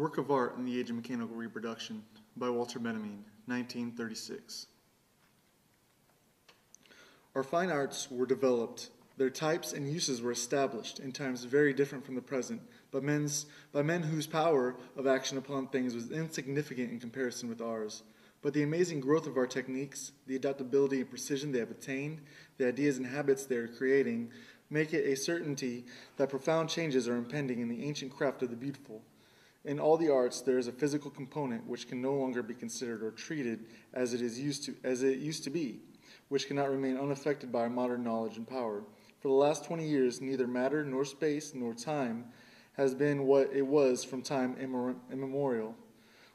Work of Art in the Age of Mechanical Reproduction by Walter Benjamin, 1936. Our fine arts were developed, their types and uses were established in times very different from the present, by men whose power of action upon things was insignificant in comparison with ours. But the amazing growth of our techniques, the adaptability and precision they have attained, the ideas and habits they are creating, make it a certainty that profound changes are impending in the ancient craft of the beautiful. In all the arts, there is a physical component which can no longer be considered or treated as it used to be, which cannot remain unaffected by our modern knowledge and power. For the last 20 years, neither matter nor space nor time has been what it was from time immemorial.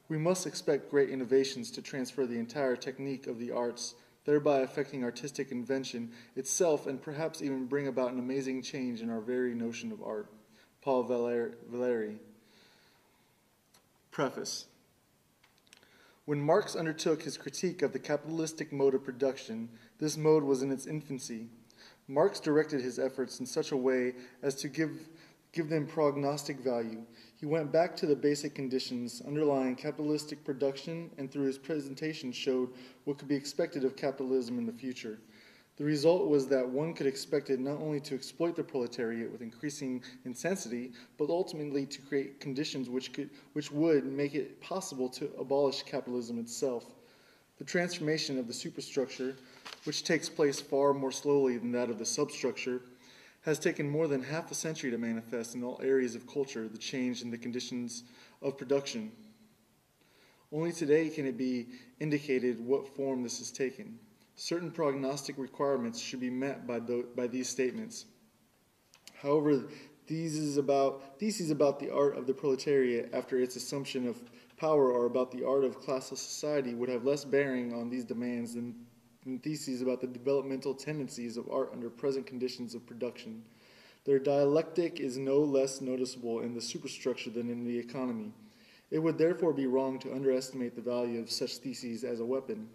We must expect great innovations to transfer the entire technique of the arts, thereby affecting artistic invention itself and perhaps even bring about an amazing change in our very notion of art. Paul Valéry. Preface. When Marx undertook his critique of the capitalistic mode of production, this mode was in its infancy. Marx directed his efforts in such a way as to give them prognostic value. He went back to the basic conditions underlying capitalistic production and through his presentation showed what could be expected of capitalism in the future. The result was that one could expect it not only to exploit the proletariat with increasing intensity, but ultimately to create conditions which would make it possible to abolish capitalism itself. The transformation of the superstructure, which takes place far more slowly than that of the substructure, has taken more than half a century to manifest in all areas of culture the change in the conditions of production. Only today can it be indicated what form this has taken. Certain prognostic requirements should be met by these statements. However, theses about the art of the proletariat after its assumption of power or about the art of classless society would have less bearing on these demands than theses about the developmental tendencies of art under present conditions of production. Their dialectic is no less noticeable in the superstructure than in the economy. It would therefore be wrong to underestimate the value of such theses as a weapon.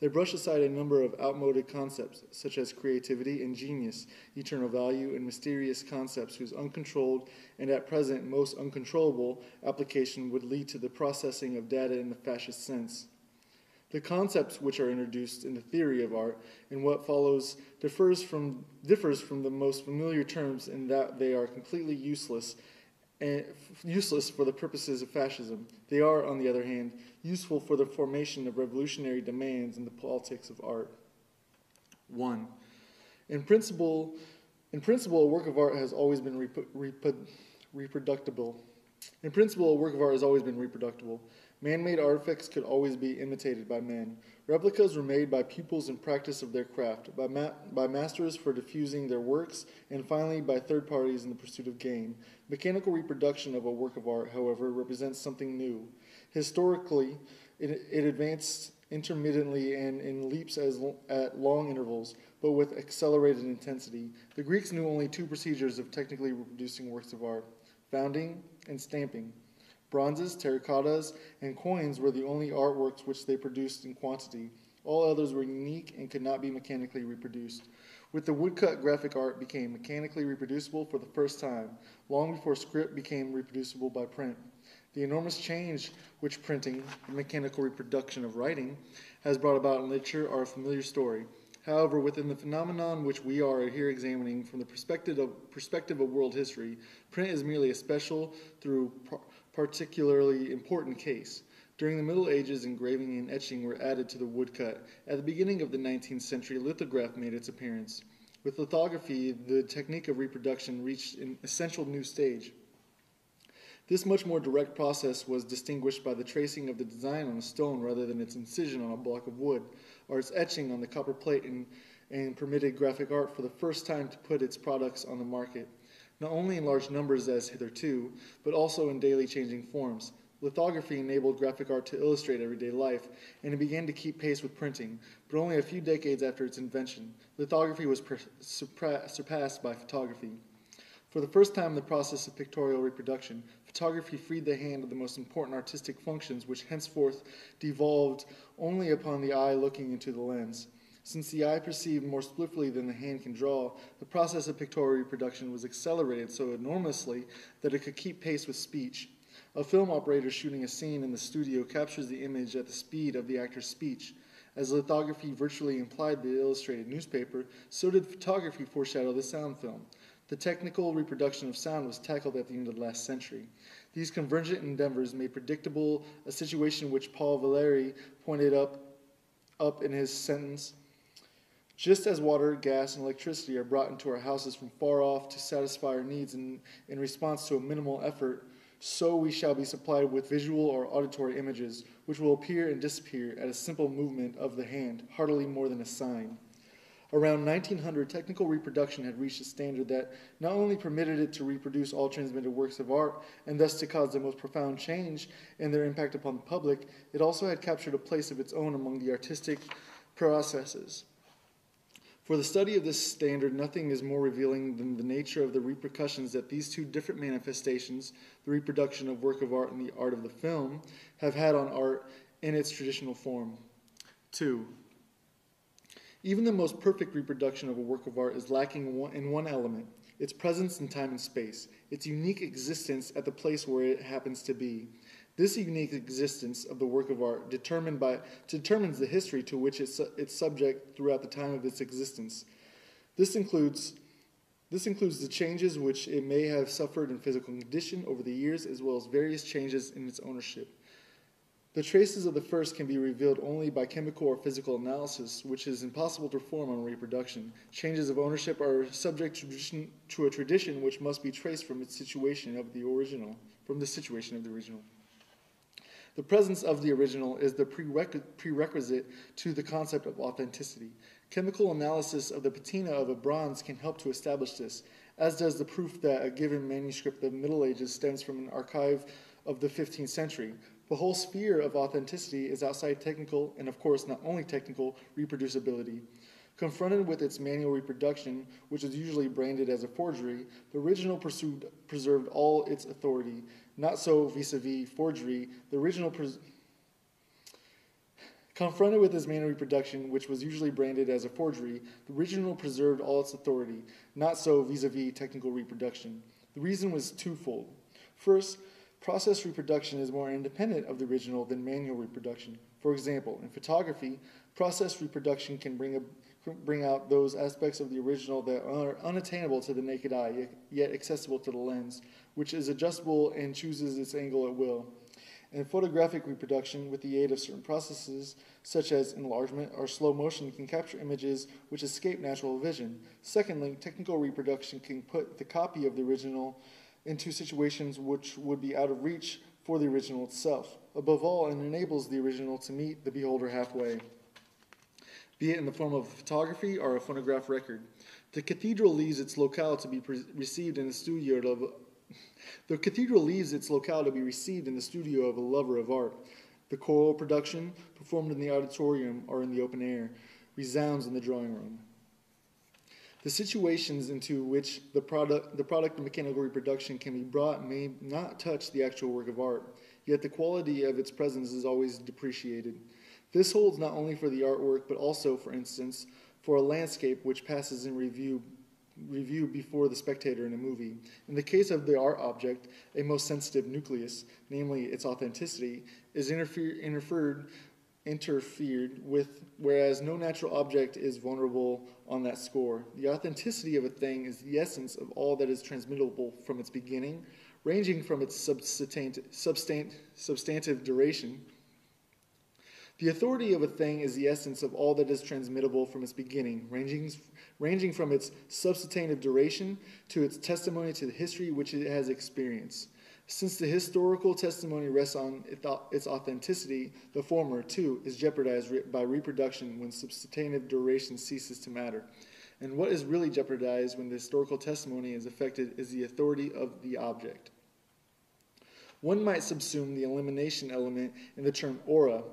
They brush aside a number of outmoded concepts, such as creativity and genius, eternal value, and mysterious concepts whose uncontrolled and at present most uncontrollable application would lead to the processing of data in the fascist sense. The concepts which are introduced in the theory of art in what follows differs from the most familiar terms in that they are completely useless for the purposes of fascism. They are, on the other hand, useful for the formation of revolutionary demands in the politics of art. 1. In principle, a work of art has always been reproducible. In principle, a work of art has always been reproducible. Man-made artifacts could always be imitated by men. Replicas were made by pupils in practice of their craft, by masters for diffusing their works, and finally by third parties in the pursuit of gain. Mechanical reproduction of a work of art, however, represents something new. Historically, it advanced intermittently and in leaps at long intervals, but with accelerated intensity. The Greeks knew only two procedures of technically reproducing works of art: founding and stamping. Bronzes, terracottas, and coins were the only artworks which they produced in quantity. All others were unique and could not be mechanically reproduced. With the woodcut, graphic art became mechanically reproducible for the first time, long before script became reproducible by print. The enormous change which printing, the mechanical reproduction of writing, has brought about in literature are a familiar story. However, within the phenomenon which we are here examining from the perspective of world history, print is merely a special, though particularly important case. During the Middle Ages, engraving and etching were added to the woodcut. At the beginning of the 19th century, lithograph made its appearance. With lithography, the technique of reproduction reached an essential new stage. This much more direct process was distinguished by the tracing of the design on a stone rather than its incision on a block of wood, or its etching on the copper plate, and permitted graphic art for the first time to put its products on the market, not only in large numbers as hitherto, but also in daily changing forms. Lithography enabled graphic art to illustrate everyday life, and it began to keep pace with printing, but only a few decades after its invention. Lithography was surpassed by photography. For the first time in the process of pictorial reproduction, photography freed the hand of the most important artistic functions which henceforth devolved only upon the eye looking into the lens. Since the eye perceived more swiftly than the hand can draw, the process of pictorial reproduction was accelerated so enormously that it could keep pace with speech. A film operator shooting a scene in the studio captures the image at the speed of the actor's speech. As lithography virtually implied the illustrated newspaper, so did photography foreshadow the sound film. The technical reproduction of sound was tackled at the end of the last century. These convergent endeavors made predictable a situation which Paul Valéry pointed up in his sentence, "Just as water, gas, and electricity are brought into our houses from far off to satisfy our needs in response to a minimal effort, so we shall be supplied with visual or auditory images, which will appear and disappear at a simple movement of the hand, hardly more than a sign." Around 1900, technical reproduction had reached a standard that not only permitted it to reproduce all transmitted works of art, and thus to cause the most profound change in their impact upon the public, it also had captured a place of its own among the artistic processes. For the study of this standard, nothing is more revealing than the nature of the repercussions that these two different manifestations, the reproduction of work of art and the art of the film, have had on art in its traditional form. 2. Even the most perfect reproduction of a work of art is lacking in one element, its presence in time and space, its unique existence at the place where it happens to be. This unique existence of the work of art determines the history to which it's subject throughout the time of its existence. This includes the changes which it may have suffered in physical condition over the years, as well as various changes in its ownership. The traces of the first can be revealed only by chemical or physical analysis, which is impossible to perform on reproduction. Changes of ownership are subject to a tradition which must be traced from the situation of the original. The presence of the original is the prerequisite to the concept of authenticity. Chemical analysis of the patina of a bronze can help to establish this, as does the proof that a given manuscript of the Middle Ages stems from an archive of the 15th century. The whole sphere of authenticity is outside technical, and of course not only technical, reproducibility. Confronted with its manual reproduction, which is usually branded as a forgery, the original preserved all its authority. Not so vis-a-vis forgery. Confronted with its manual reproduction, which was usually branded as a forgery, the original preserved all its authority. Not so vis-a-vis technical reproduction. The reason was twofold. First, process reproduction is more independent of the original than manual reproduction. For example, in photography, process reproduction can bring out those aspects of the original that are unattainable to the naked eye, yet accessible to the lens, which is adjustable and chooses its angle at will. In photographic reproduction, with the aid of certain processes, such as enlargement or slow motion, can capture images which escape natural vision. Secondly, technical reproduction can put the copy of the original into situations which would be out of reach for the original itself. Above all, it enables the original to meet the beholder halfway, be it in the form of photography or a phonograph record. The cathedral leaves its locale to be received in the studio of a lover of art. The choral production, performed in the auditorium or in the open air, resounds in the drawing room. The situations into which the product of mechanical reproduction can be brought may not touch the actual work of art, yet the quality of its presence is always depreciated. This holds not only for the artwork, but also, for instance, for a landscape which passes in review before the spectator in a movie. In the case of the art object, a most sensitive nucleus, namely its authenticity, is interfered with, whereas no natural object is vulnerable on that score. The authenticity of a thing is the essence of all that is transmittable from its beginning, ranging from its substantive duration. The authority of a thing is the essence of all that is transmittable from its beginning, ranging from its substantive duration to its testimony to the history which it has experienced. Since the historical testimony rests on its authenticity, the former, too, is jeopardized by reproduction when substantive duration ceases to matter. And what is really jeopardized when the historical testimony is affected is the authority of the object. One might subsume the elimination element in the term aura.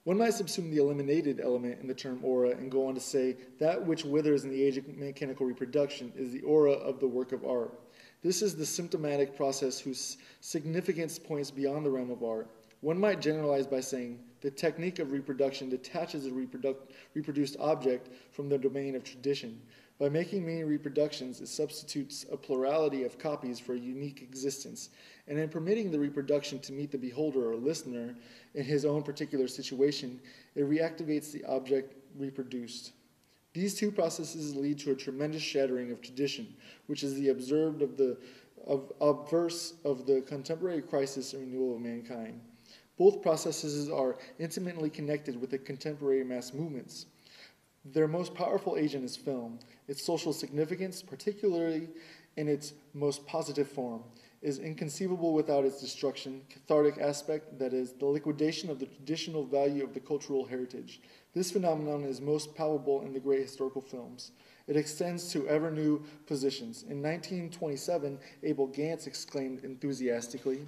One might subsume the eliminated element in the term aura and go on to say that which withers in the age of mechanical reproduction is the aura of the work of art. This is the symptomatic process whose significance points beyond the realm of art. One might generalize by saying The technique of reproduction detaches a reproduced object from the domain of tradition. By making many reproductions, it substitutes a plurality of copies for a unique existence, and in permitting the reproduction to meet the beholder or listener in his own particular situation, it reactivates the object reproduced. These two processes lead to a tremendous shattering of tradition, which is the obverse of the contemporary crisis and renewal of mankind. Both processes are intimately connected with the contemporary mass movements. Their most powerful agent is film. Its social significance, particularly in its most positive form, is inconceivable without its destruction, cathartic aspect, that is, the liquidation of the traditional value of the cultural heritage. This phenomenon is most palpable in the great historical films. It extends to ever new positions. In 1927, Abel Gance exclaimed enthusiastically,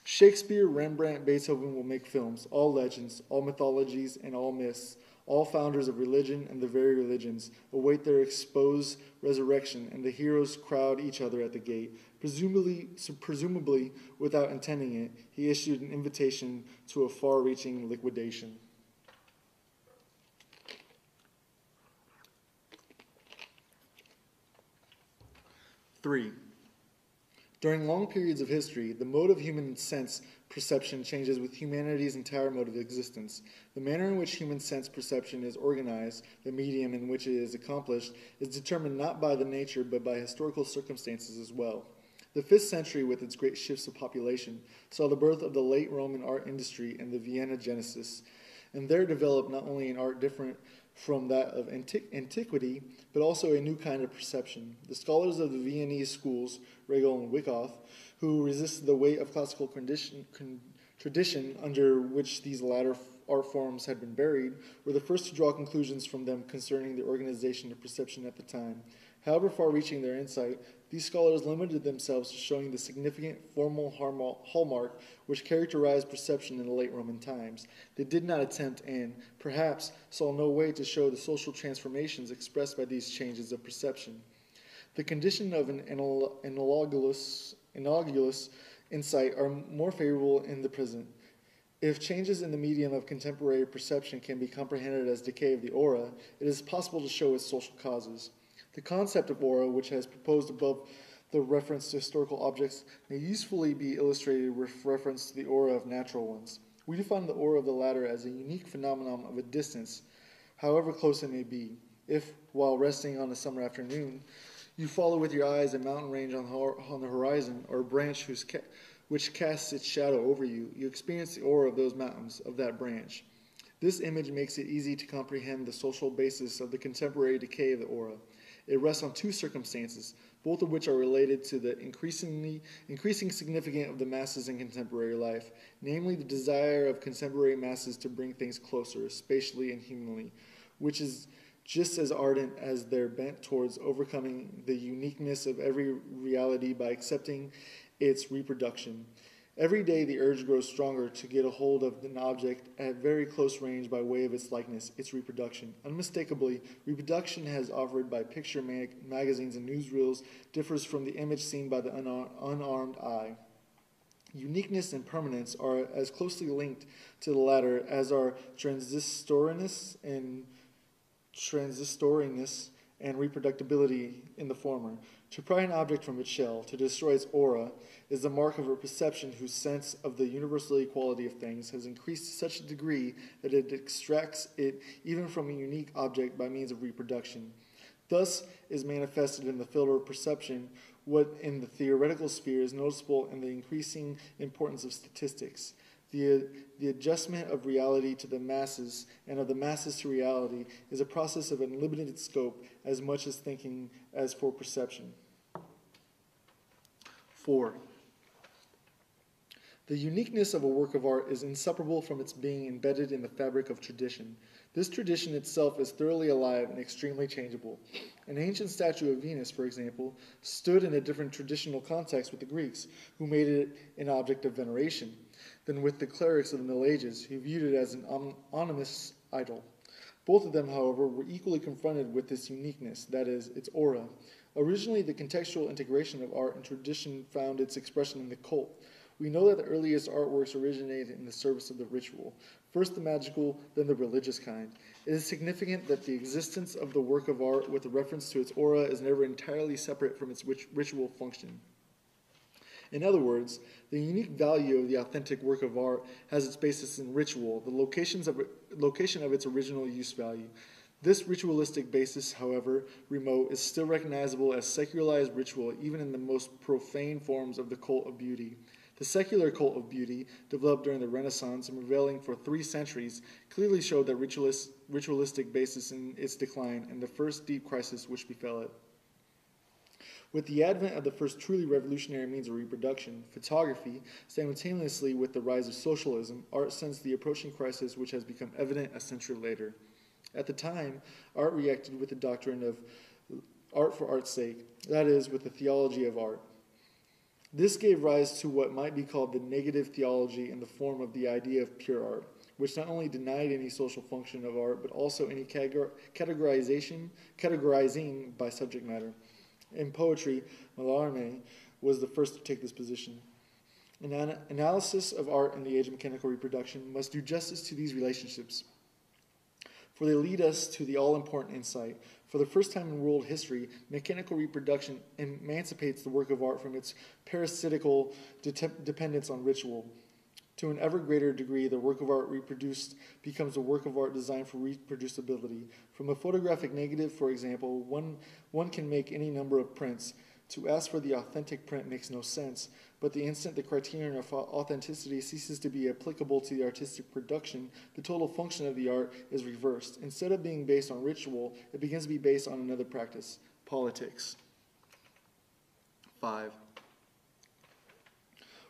"Shakespeare, Rembrandt, Beethoven will make films, all legends, all mythologies, and all myths. All founders of religion and the very religions await their exposed resurrection, and the heroes crowd each other at the gate." Presumably, without intending it, he issued an invitation to a far-reaching liquidation. Three. During long periods of history, the mode of human sense perception changes with humanity's entire mode of existence. The manner in which human sense perception is organized, the medium in which it is accomplished, is determined not by the nature but by historical circumstances as well. The 5th century, with its great shifts of population, saw the birth of the late Roman art industry and the Vienna Genesis, and there developed not only an art different from that of antiquity, but also a new kind of perception. The scholars of the Viennese schools, Regel and Wyckoff, who resisted the weight of classical tradition under which these latter art forms had been buried, were the first to draw conclusions from them concerning the organization of perception at the time. However far-reaching their insight, these scholars limited themselves to showing the significant formal hallmark which characterized perception in the late Roman times. They did not attempt and, perhaps, saw no way to show the social transformations expressed by these changes of perception. The condition of an analogous insight are more favorable in the present. If changes in the medium of contemporary perception can be comprehended as decay of the aura, it is possible to show its social causes. The concept of aura, which has proposed above the reference to historical objects, may usefully be illustrated with reference to the aura of natural ones. We define the aura of the latter as a unique phenomenon of a distance, however close it may be. If, while resting on a summer afternoon, you follow with your eyes a mountain range on the horizon, or a branch which casts its shadow over you, you experience the aura of those mountains, of that branch. This image makes it easy to comprehend the social basis of the contemporary decay of the aura. It rests on two circumstances, both of which are related to the increasing significance of the masses in contemporary life, namely the desire of contemporary masses to bring things closer, spatially and humanly, which is just as ardent as their bent towards overcoming the uniqueness of every reality by accepting its reproduction. Every day the urge grows stronger to get a hold of an object at very close range by way of its likeness, its reproduction. Unmistakably, reproduction as offered by picture magazines and newsreels differs from the image seen by the unarmed eye. Uniqueness and permanence are as closely linked to the latter as are transistoriness and reproducibility in the former. To pry an object from its shell, to destroy its aura, is the mark of a perception whose sense of the universal equality of things has increased to such a degree that it extracts it even from a unique object by means of reproduction. Thus is manifested in the field of perception what in the theoretical sphere is noticeable in the increasing importance of statistics. The adjustment of reality to the masses and of the masses to reality is a process of unlimited scope as much as thinking as for perception. 4. The uniqueness of a work of art is inseparable from its being embedded in the fabric of tradition. This tradition itself is thoroughly alive and extremely changeable. An ancient statue of Venus, for example, stood in a different traditional context with the Greeks, who made it an object of veneration, than with the clerics of the Middle Ages, who viewed it as an ominous idol. Both of them, however, were equally confronted with this uniqueness, that is, its aura. Originally, the contextual integration of art and tradition found its expression in the cult. We know that the earliest artworks originated in the service of the ritual. First the magical, then the religious kind. It is significant that the existence of the work of art with reference to its aura is never entirely separate from its ritual function. In other words, the unique value of the authentic work of art has its basis in ritual, the location of its original use value. This ritualistic basis, however remote, is still recognizable as secularized ritual even in the most profane forms of the cult of beauty. The secular cult of beauty, developed during the Renaissance and prevailing for 3 centuries, clearly showed that ritualistic basis in its decline and the first deep crisis which befell it. With the advent of the first truly revolutionary means of reproduction, photography, simultaneously with the rise of socialism, art sensed the approaching crisis which has become evident a century later. At the time, art reacted with the doctrine of art for art's sake, that is, with the theology of art. This gave rise to what might be called the negative theology in the form of the idea of pure art, which not only denied any social function of art, but also any categorizing by subject matter. In poetry, Mallarmé was the first to take this position. An analysis of art in the age of mechanical reproduction must do justice to these relationships, for they lead us to the all-important insight. For the first time in world history, mechanical reproduction emancipates the work of art from its parasitical dependence on ritual. To an ever greater degree, the work of art reproduced becomes a work of art designed for reproducibility. From a photographic negative, for example, one can make any number of prints. To ask for the authentic print makes no sense, but the instant the criterion of authenticity ceases to be applicable to the artistic production, the total function of the art is reversed. Instead of being based on ritual, it begins to be based on another practice, politics. 5.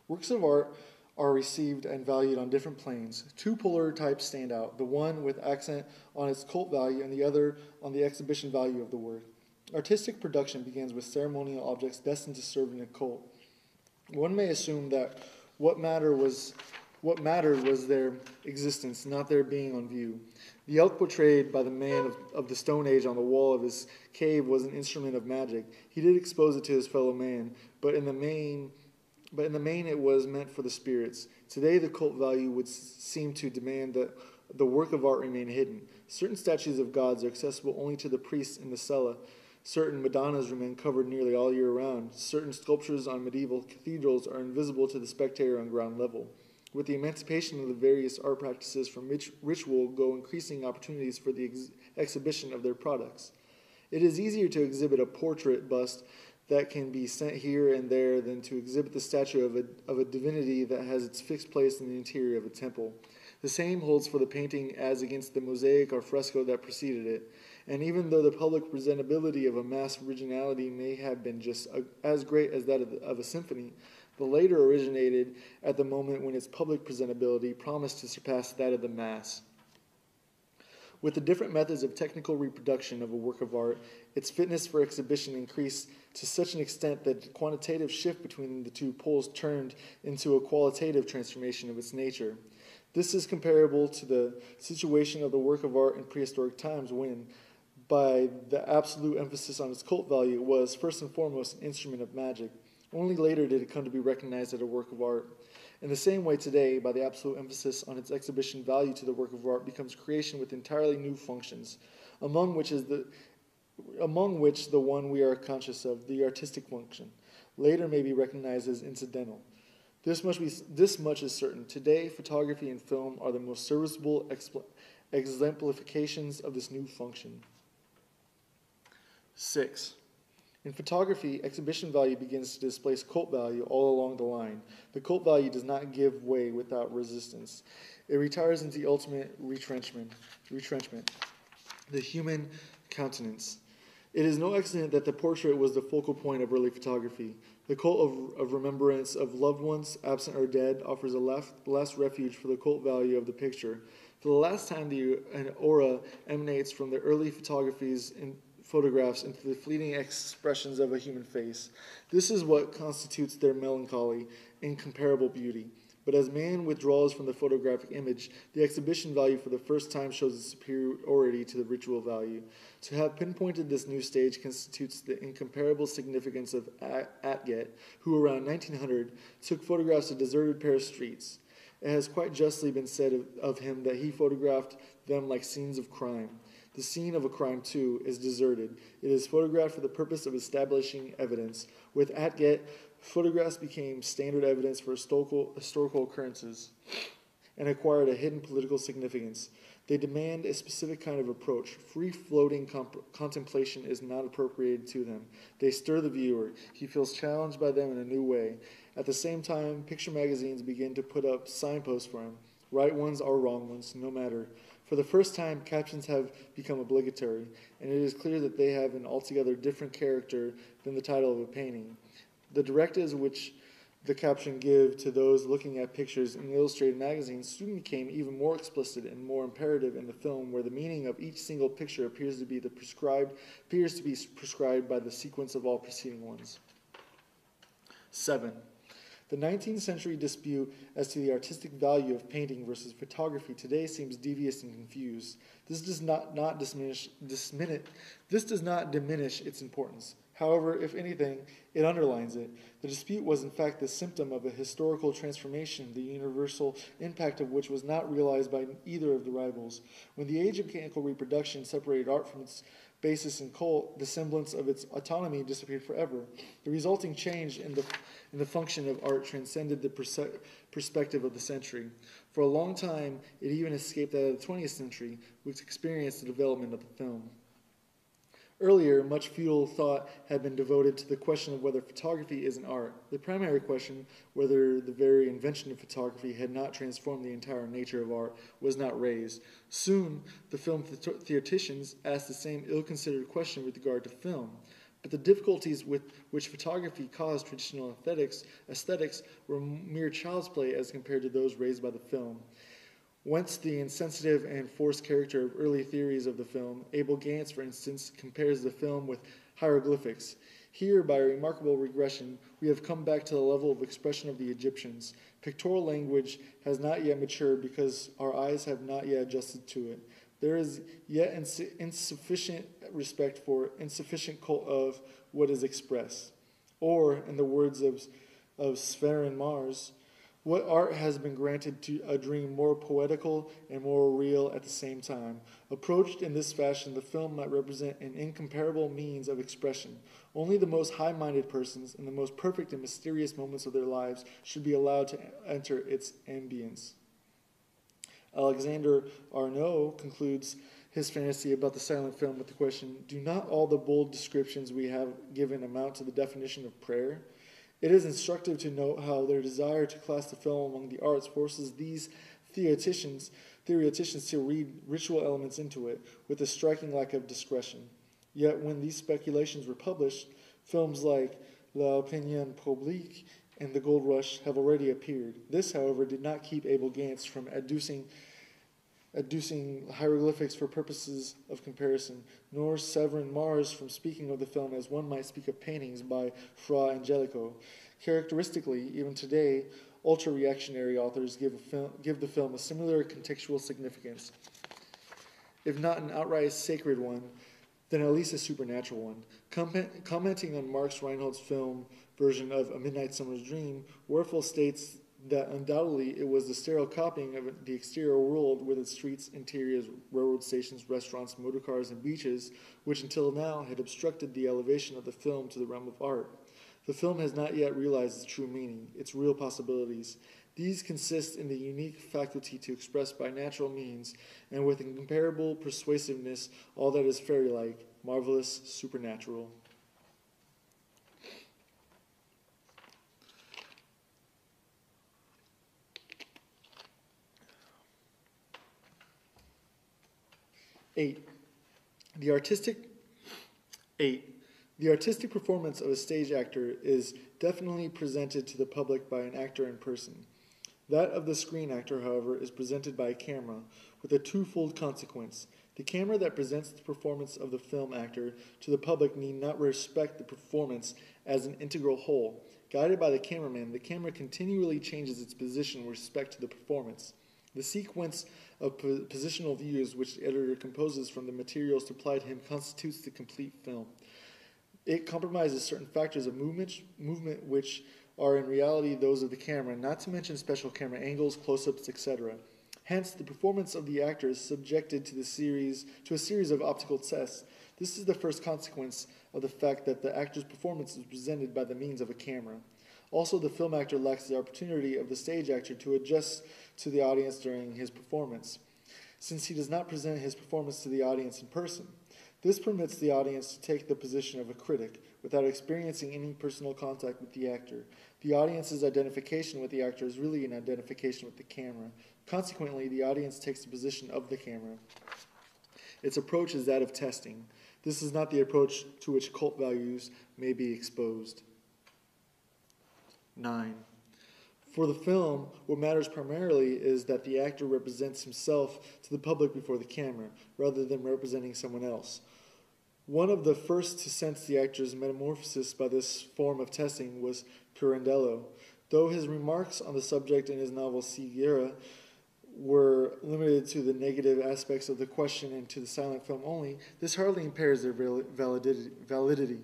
Works of art are received and valued on different planes. 2 polar types stand out, the one with accent on its cult value and the other on the exhibition value of the work. Artistic production begins with ceremonial objects destined to serve in a cult. One may assume that what mattered was their existence, not their being on view. The elk portrayed by the man of the Stone Age on the wall of his cave was an instrument of magic. He did expose it to his fellow man, but in the main it was meant for the spirits. Today the cult value would seem to demand that the work of art remain hidden. Certain statues of gods are accessible only to the priests in the cella. Certain Madonnas remain covered nearly all year round. Certain sculptures on medieval cathedrals are invisible to the spectator on ground level. With the emancipation of the various art practices from ritual go increasing opportunities for the exhibition of their products. It is easier to exhibit a portrait bust that can be sent here and there than to exhibit the statue of a divinity that has its fixed place in the interior of a temple. The same holds for the painting as against the mosaic or fresco that preceded it. And even though the public presentability of a mass originality may have been just as great as that of a symphony, the later originated at the moment when its public presentability promised to surpass that of the mass. With the different methods of technical reproduction of a work of art, its fitness for exhibition increased to such an extent that the quantitative shift between the 2 poles turned into a qualitative transformation of its nature. This is comparable to the situation of the work of art in prehistoric times when, by the absolute emphasis on its cult value, it was, first and foremost, an instrument of magic. Only later did it come to be recognized as a work of art. In the same way today, by the absolute emphasis on its exhibition value to the work of art becomes creation with entirely new functions, among which the one we are conscious of, the artistic function, later may be recognized as incidental. This much is certain. Today, photography and film are the most serviceable exemplifications of this new function. 6. In photography, exhibition value begins to displace cult value all along the line. The cult value does not give way without resistance. It retires into the ultimate retrenchment, the human countenance. It is no accident that the portrait was the focal point of early photography. The cult of remembrance of loved ones, absent or dead, offers a last refuge for the cult value of the picture. For the last time, an aura emanates from the early photographs into the fleeting expressions of a human face. This is what constitutes their melancholy, incomparable beauty. But as man withdraws from the photographic image, the exhibition value for the first time shows its superiority to the ritual value. To have pinpointed this new stage constitutes the incomparable significance of Atget, who around 1900 took photographs of deserted Paris streets. It has quite justly been said of him that he photographed them like scenes of crime. The scene of a crime, too, is deserted. It is photographed for the purpose of establishing evidence. With Atget, photographs became standard evidence for historical occurrences and acquired a hidden political significance. They demand a specific kind of approach. Free-floating contemplation is not appropriated to them. They stir the viewer. He feels challenged by them in a new way. At the same time, picture magazines begin to put up signposts for him. Right ones or wrong ones, no matter. For the first time, captions have become obligatory, and it is clear that they have an altogether different character than the title of a painting. The directives which the caption give to those looking at pictures in illustrated magazines soon became even more explicit and more imperative in the film, where the meaning of each single picture appears to be prescribed by the sequence of all preceding ones. 7. The 19th century dispute as to the artistic value of painting versus photography today seems devious and confused. This does not diminish its importance. However, if anything, it underlines it. The dispute was in fact the symptom of a historical transformation, the universal impact of which was not realized by either of the rivals. When the age of mechanical reproduction separated art from its basis and cult, the semblance of its autonomy disappeared forever. The resulting change in the function of art transcended the perspective of the century. For a long time, it even escaped that of the 20th century, which experienced the development of the film. Earlier, much futile thought had been devoted to the question of whether photography is an art. The primary question, whether the very invention of photography had not transformed the entire nature of art, was not raised. Soon, the film theoreticians asked the same ill-considered question with regard to film. But the difficulties with which photography caused traditional aesthetics were mere child's play as compared to those raised by the film. Whence the insensitive and forced character of early theories of the film. Abel Gance, for instance, compares the film with hieroglyphics. Here, by a remarkable regression, we have come back to the level of expression of the Egyptians. Pictorial language has not yet matured because our eyes have not yet adjusted to it. There is yet insufficient respect for, insufficient cult of what is expressed. Or, in the words of Sven Mars, what art has been granted to a dream more poetical and more real at the same time. Approached in this fashion, the film might represent an incomparable means of expression. Only the most high-minded persons in the most perfect and mysterious moments of their lives should be allowed to enter its ambience. Alexander Arnault concludes his fantasy about the silent film with the question, do not all the bold descriptions we have given amount to the definition of prayer? It is instructive to note how their desire to class the film among the arts forces these theoreticians to read ritual elements into it with a striking lack of discretion. Yet when these speculations were published, films like L'Opinion Publique and The Gold Rush have already appeared. This, however, did not keep Abel Gance from adducing hieroglyphics for purposes of comparison, nor Severin Mars from speaking of the film as one might speak of paintings by Fra Angelico. Characteristically, even today, ultra-reactionary authors give the film a similar contextual significance, if not an outright sacred one, then at least a supernatural one. Commenting on Marx Reinhold's film version of A Midnight Summer's Dream, Werfel states that undoubtedly it was the sterile copying of the exterior world with its streets, interiors, railroad stations, restaurants, motorcars, and beaches, which until now had obstructed the elevation of the film to the realm of art. The film has not yet realized its true meaning, its real possibilities. These consist in the unique faculty to express by natural means, and with incomparable persuasiveness, all that is fairy-like, marvelous, supernatural. The artistic performance of a stage actor is definitely presented to the public by an actor in person. That of the screen actor, however, is presented by a camera, with a twofold consequence. The camera that presents the performance of the film actor to the public need not respect the performance as an integral whole. Guided by the cameraman, the camera continually changes its position with respect to the performance. The sequence of positional views which the editor composes from the materials supplied him constitutes the complete film. It compromises certain factors of movement which are in reality those of the camera, not to mention special camera angles, close-ups, etc. Hence, the performance of the actor is subjected to a series of optical tests. This is the first consequence of the fact that the actor's performance is presented by the means of a camera. Also, the film actor lacks the opportunity of the stage actor to adjust to the audience during his performance, since he does not present his performance to the audience in person. This permits the audience to take the position of a critic without experiencing any personal contact with the actor. The audience's identification with the actor is really an identification with the camera. Consequently, the audience takes the position of the camera. Its approach is that of testing. This is not the approach to which cult values may be exposed. 9. For the film, what matters primarily is that the actor represents himself to the public before the camera, rather than representing someone else. One of the first to sense the actor's metamorphosis by this form of testing was Pirandello. Though his remarks on the subject in his novel Ceguera were limited to the negative aspects of the question and to the silent film only, this hardly impairs their validity.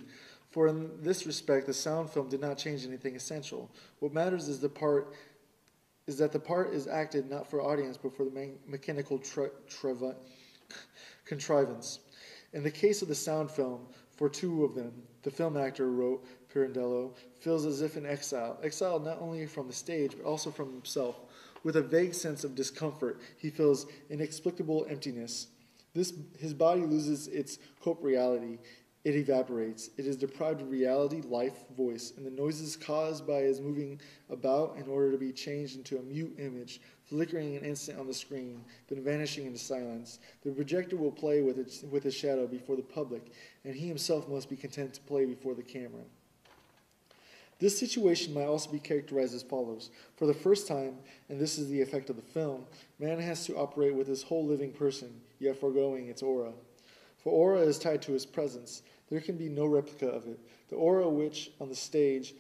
For in this respect, the sound film did not change anything essential. What matters is that the part is acted not for audience, but for the mechanical contrivance. In the case of the sound film, for two of them, the film actor, wrote Pirandello, feels as if in exile, exiled not only from the stage, but also from himself. With a vague sense of discomfort, he feels inexplicable emptiness. His body loses its corporeality. It evaporates. It is deprived of reality, life, voice, and the noises caused by his moving about in order to be changed into a mute image, flickering an instant on the screen, then vanishing into silence. The projector will play with his shadow before the public, and he himself must be content to play before the camera. This situation might also be characterized as follows. For the first time, and this is the effect of the film, man has to operate with his whole living person, yet foregoing its aura. For aura is tied to his presence. There can be no replica of it. The aura which, on the stage,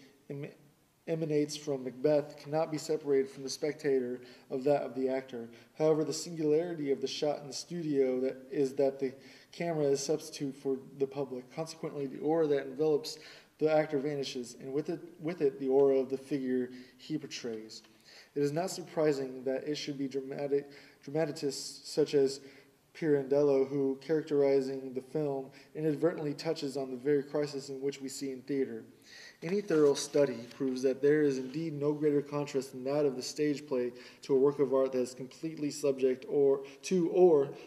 emanates from Macbeth cannot be separated from the spectator of that of the actor. However, the singularity of the shot in the studio is that the camera is substitute for the public. Consequently, the aura that envelops the actor vanishes, and with it the aura of the figure he portrays. It is not surprising that it should be dramatists such as Pirandello, who, characterizing the film, inadvertently touches on the very crisis in which we see in theater. Any thorough study proves that there is indeed no greater contrast than that of the stage play to a work of art that is completely subject or,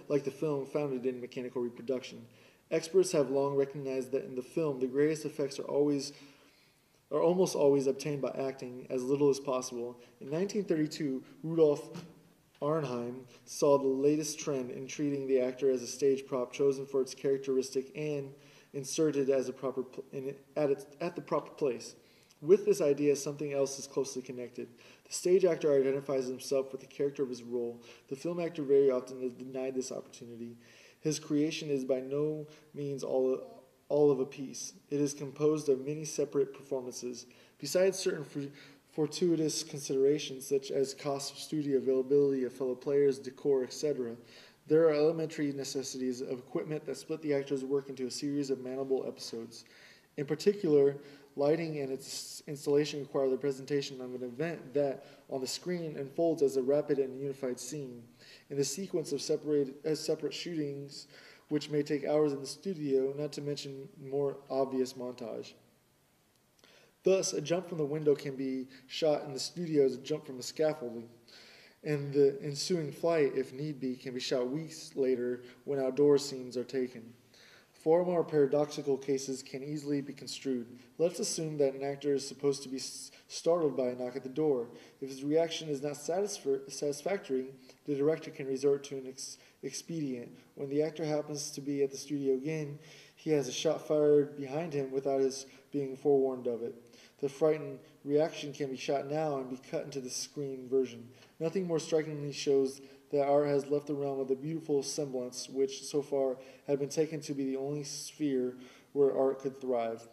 like the film, founded in mechanical reproduction. Experts have long recognized that in the film, the greatest effects are almost always obtained by acting as little as possible. In 1932, Rudolf Arnheim saw the latest trend in treating the actor as a stage prop chosen for its characteristic and inserted as at the proper place. With this idea, something else is closely connected. The stage actor identifies himself with the character of his role. The film actor very often is denied this opportunity. His creation is by no means all of a piece. It is composed of many separate performances. Besides certain fortuitous considerations such as cost of studio availability of fellow players, decor, etc., there are elementary necessities of equipment that split the actor's work into a series of manageable episodes. In particular, lighting and its installation require the presentation of an event that, on the screen, unfolds as a rapid and unified scene. In the sequence of separate shootings, which may take hours in the studio, not to mention more obvious montage. Thus, a jump from the window can be shot in the studio as a jump from the scaffolding, and the ensuing flight, if need be, can be shot weeks later when outdoor scenes are taken. Four more paradoxical cases can easily be construed. Let's assume that an actor is supposed to be startled by a knock at the door. If his reaction is not satisfactory, the director can resort to an expedient. When the actor happens to be at the studio again, he has a shot fired behind him without his being forewarned of it. The frightened reaction can be shot now and be cut into the screen version. Nothing more strikingly shows that art has left the realm of the beautiful semblance, which so far had been taken to be the only sphere where art could thrive.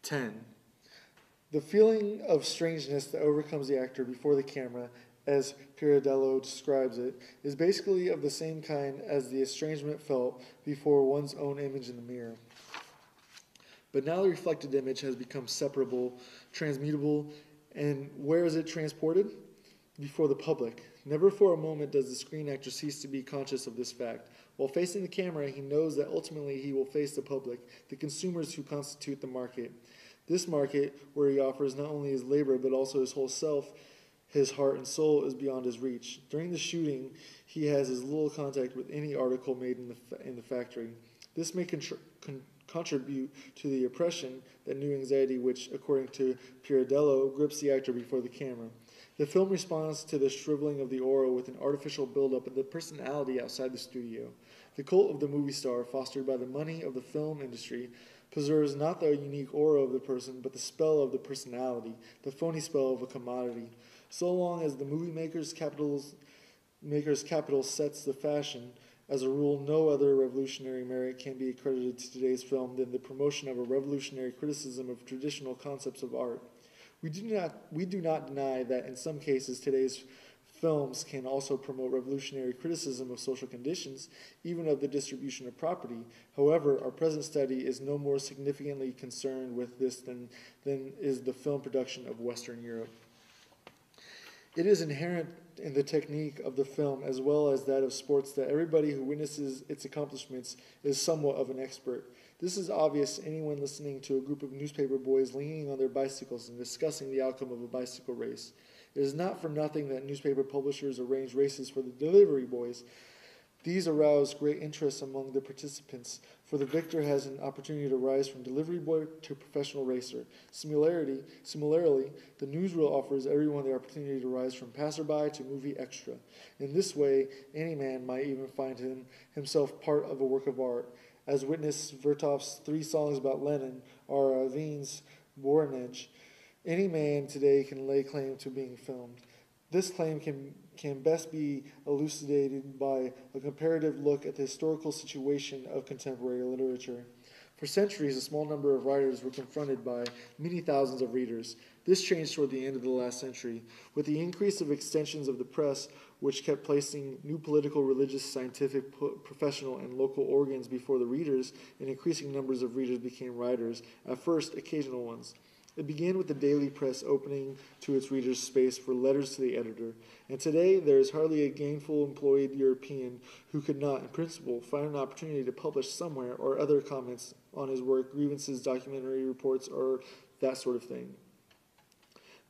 10. The feeling of strangeness that overcomes the actor before the camera, as Pirandello describes it, is basically of the same kind as the estrangement felt before one's own image in the mirror. But now the reflected image has become separable, transmutable, and where is it transported? Before the public. Never for a moment does the screen actor cease to be conscious of this fact. While facing the camera, he knows that ultimately he will face the public, the consumers who constitute the market. This market, where he offers not only his labor but also his whole self, his heart and soul, is beyond his reach. During the shooting, he has as little contact with any article made in the factory. This may contribute to the oppression, that new anxiety which, according to Pirandello, grips the actor before the camera. The film responds to the shriveling of the aura with an artificial buildup of the personality outside the studio. The cult of the movie star, fostered by the money of the film industry, preserves not the unique aura of the person, but the spell of the personality, the phony spell of a commodity. So long as the movie maker's capital sets the fashion, as a rule, no other revolutionary merit can be accredited to today's film than the promotion of a revolutionary criticism of traditional concepts of art. We do not deny that in some cases today's films can also promote revolutionary criticism of social conditions, even of the distribution of property. However, our present study is no more significantly concerned with this than is the film production of Western Europe. It is inherent in the technique of the film as well as that of sports that everybody who witnesses its accomplishments is somewhat of an expert. This is obvious to anyone listening to a group of newspaper boys leaning on their bicycles and discussing the outcome of a bicycle race. It is not for nothing that newspaper publishers arrange races for the delivery boys. These arouse great interest among the participants, for the victor has an opportunity to rise from delivery boy to professional racer. Similarly, the newsreel offers everyone the opportunity to rise from passerby to movie extra. In this way, any man might even find himself part of a work of art, as witness Vertov's 3 songs about Lenin or Aveen's Voronezh. Any man today can lay claim to being filmed. This claim can best be elucidated by a comparative look at the historical situation of contemporary literature. For centuries, a small number of writers were confronted by many thousands of readers. This changed toward the end of the last century. With the increase of extensions of the press, which kept placing new political, religious, scientific, professional, and local organs before the readers, and increasing numbers of readers became writers, at first occasional ones. It began with the daily press opening to its readers space for letters to the editor, and today there is hardly a gainful employed European who could not, in principle, find an opportunity to publish somewhere or other comments on his work, grievances, documentary reports, or that sort of thing.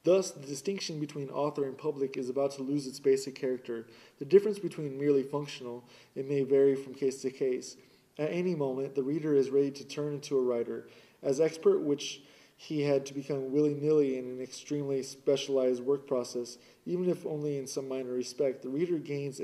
Thus, the distinction between author and public is about to lose its basic character. The difference between merely functional, it may vary from case to case. At any moment, the reader is ready to turn into a writer. As expert which he had to become willy-nilly in an extremely specialized work process, even if only in some minor respect, the reader gains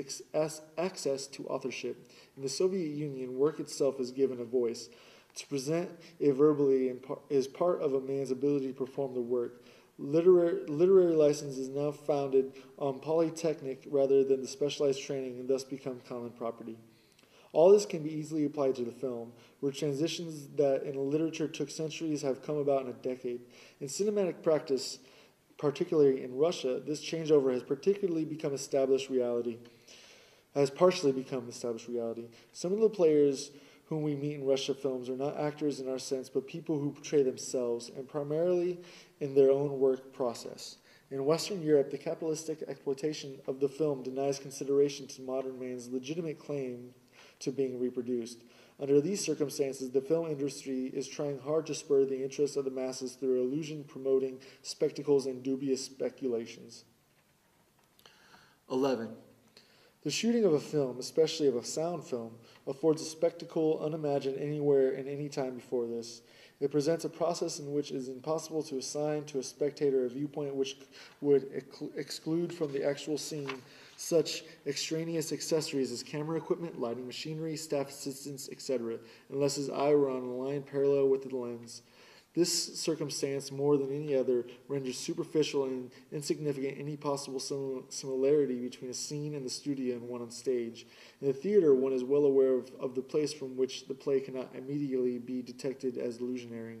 access to authorship. In the Soviet Union, work itself is given a voice. To present it verbally is part of a man's ability to perform the work. Literary license is now founded on polytechnic rather than the specialized training and thus become common property. All this can be easily applied to the film, where transitions that in literature took centuries have come about in a decade. In cinematic practice, particularly in Russia, this changeover has partially become established reality. Some of the players whom we meet in Russia films are not actors in our sense, but people who portray themselves, and primarily in their own work process. In Western Europe, the capitalistic exploitation of the film denies consideration to modern man's legitimate claim to being reproduced. Under these circumstances, the film industry is trying hard to spur the interest of the masses through illusion-promoting spectacles and dubious speculations. 11. The shooting of a film, especially of a sound film, affords a spectacle unimagined anywhere and any time before this. It presents a process in which it is impossible to assign to a spectator a viewpoint which would exclude from the actual scene such extraneous accessories as camera equipment, lighting machinery, staff assistants, etc., unless his eye were on a line parallel with the lens. This circumstance, more than any other, renders superficial and insignificant any possible similarity between a scene in the studio and one on stage. In the theater, one is well aware of the place from which the play cannot immediately be detected as illusionary.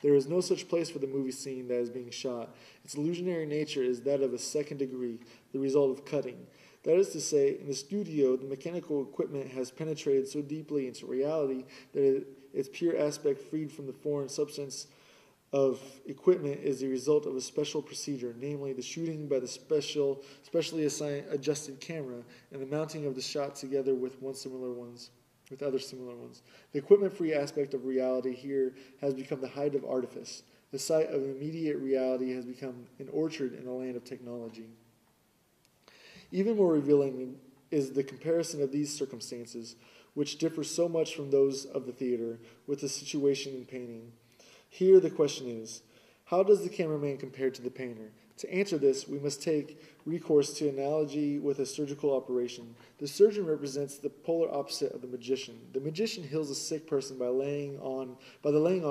There is no such place for the movie scene that is being shot. Its illusionary nature is that of a second degree, the result of cutting. That is to say, in the studio, the mechanical equipment has penetrated so deeply into reality that its pure aspect, freed from the foreign substance of equipment, is the result of a special procedure, namely the shooting by the specially adjusted camera and the mounting of the shot together with other similar ones. The equipment-free aspect of reality here has become the height of artifice. The site of immediate reality has become an orchard in a land of technology. Even more revealing is the comparison of these circumstances, which differ so much from those of the theater, with the situation in painting. Here the question is, how does the cameraman compare to the painter? To answer this, we must take recourse to analogy with a surgical operation. The surgeon represents the polar opposite of the magician. The magician heals a sick person by the laying on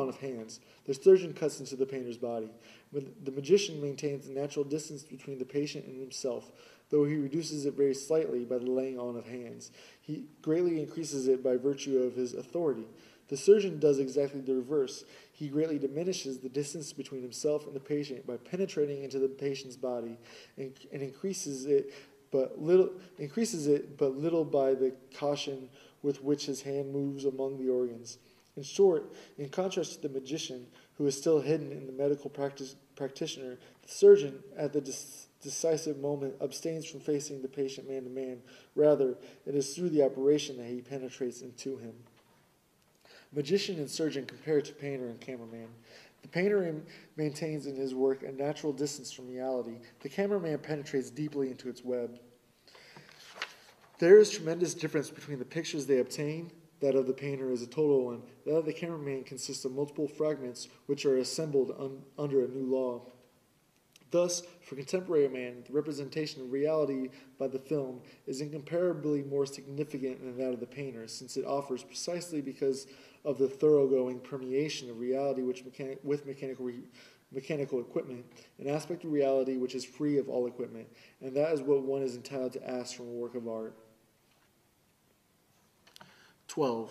of hands. The surgeon cuts into the painter's body. The magician maintains a natural distance between the patient and himself, though he reduces it very slightly by the laying on of hands. He greatly increases it by virtue of his authority. The surgeon does exactly the reverse. He greatly diminishes the distance between himself and the patient by penetrating into the patient's body and increases it but little by the caution with which his hand moves among the organs. In short, in contrast to the magician, who is still hidden in the medical practitioner, the surgeon, at the decisive moment, abstains from facing the patient man to man. Rather, it is through the operation that he penetrates into him. Magician and surgeon compare to painter and cameraman. The painter maintains in his work a natural distance from reality. The cameraman penetrates deeply into its web. There is tremendous difference between the pictures they obtain. That of the painter is a total one. That of the cameraman consists of multiple fragments which are assembled under a new law. Thus, for contemporary man, the representation of reality by the film is incomparably more significant than that of the painter, since it offers, precisely because of the thoroughgoing permeation of reality with mechanical equipment, an aspect of reality which is free of all equipment, and that is what one is entitled to ask from a work of art. 12.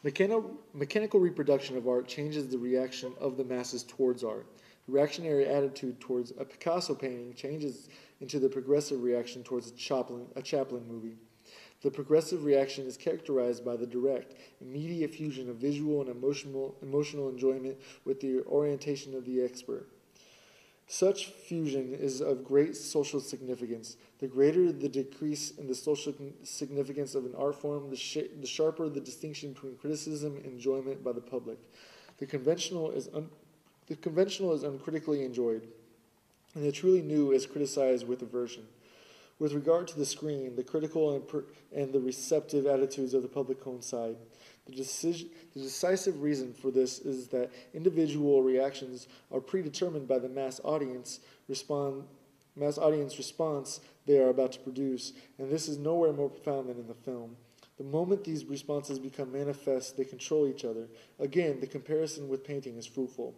Mechanical reproduction of art changes the reaction of the masses towards art. The reactionary attitude towards a Picasso painting changes into the progressive reaction towards a Chaplin movie. The progressive reaction is characterized by the direct, immediate fusion of visual and emotional enjoyment with the orientation of the expert. Such fusion is of great social significance. The greater the decrease in the social significance of an art form, the sharper the distinction between criticism and enjoyment by the public. The conventional is uncritically enjoyed, and the truly new is criticized with aversion. With regard to the screen, the critical and the receptive attitudes of the public coincide. The decisive reason for this is that individual reactions are predetermined by the mass audience response they are about to produce, and this is nowhere more profound than in the film. The moment these responses become manifest, they control each other. Again, the comparison with painting is fruitful.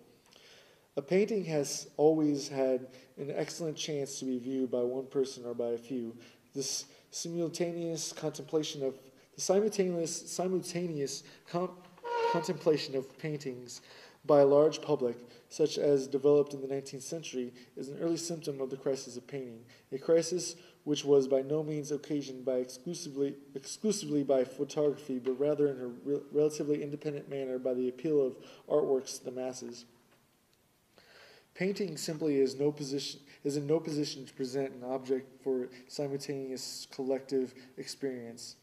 A painting has always had an excellent chance to be viewed by one person or by a few. This simultaneous contemplation of paintings by a large public, such as developed in the 19th century, is an early symptom of the crisis of painting, a crisis which was by no means occasioned by exclusively by photography, but rather in a relatively independent manner by the appeal of artworks to the masses. Painting simply is in no position to present an object for simultaneous collective experience,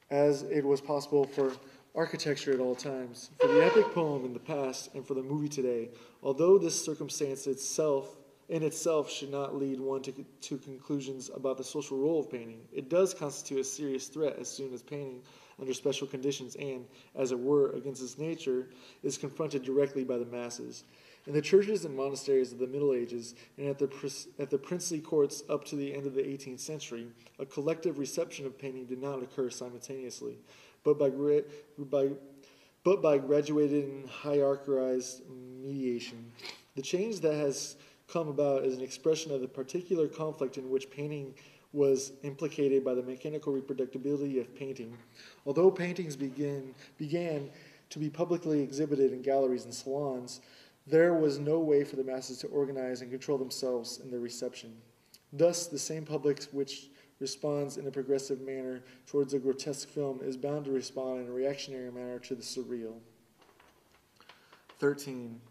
as it was possible for architecture at all times, for the epic poem in the past, and for the movie today. Although this circumstance in itself should not lead one to conclusions about the social role of painting, it does constitute a serious threat as soon as painting, under special conditions and, as it were, against its nature, is confronted directly by the masses. In the churches and monasteries of the Middle Ages and at the princely courts up to the end of the 18th century, a collective reception of painting did not occur simultaneously, but by graduated and hierarchized mediation. The change that has come about is an expression of the particular conflict in which painting was implicated by the mechanical reproducibility of painting. Although paintings began to be publicly exhibited in galleries and salons, there was no way for the masses to organize and control themselves in their reception. Thus, the same public which responds in a progressive manner towards a grotesque film is bound to respond in a reactionary manner to the surreal. 13.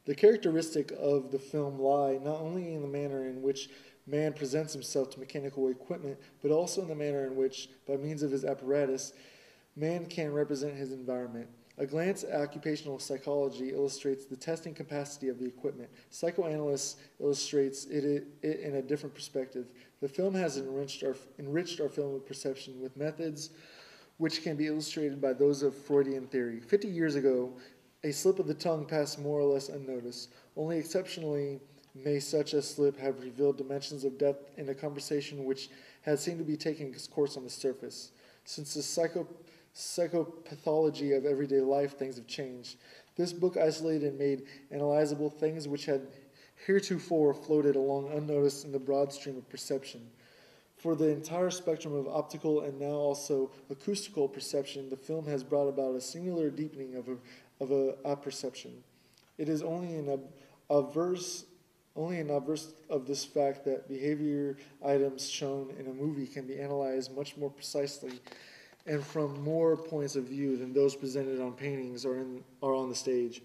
The characteristic of the film lie not only in the manner in which man presents himself to mechanical equipment, but also in the manner in which, by means of his apparatus, man can represent his environment. A glance at occupational psychology illustrates the testing capacity of the equipment. Psychoanalysis illustrates it in a different perspective. The film has enriched our film of perception with methods which can be illustrated by those of Freudian theory. 50 years ago, a slip of the tongue passed more or less unnoticed. Only exceptionally may such a slip have revealed dimensions of depth in a conversation which had seemed to be taking its course on the surface. Since the psychopathology of everyday life, things have changed. This book isolated and made analyzable things which had heretofore floated along unnoticed in the broad stream of perception. For the entire spectrum of optical and now also acoustical perception, the film has brought about a singular deepening of a perception. It is only an obverse of this fact that behavior items shown in a movie can be analyzed much more precisely and from more points of view than those presented on paintings or on the stage.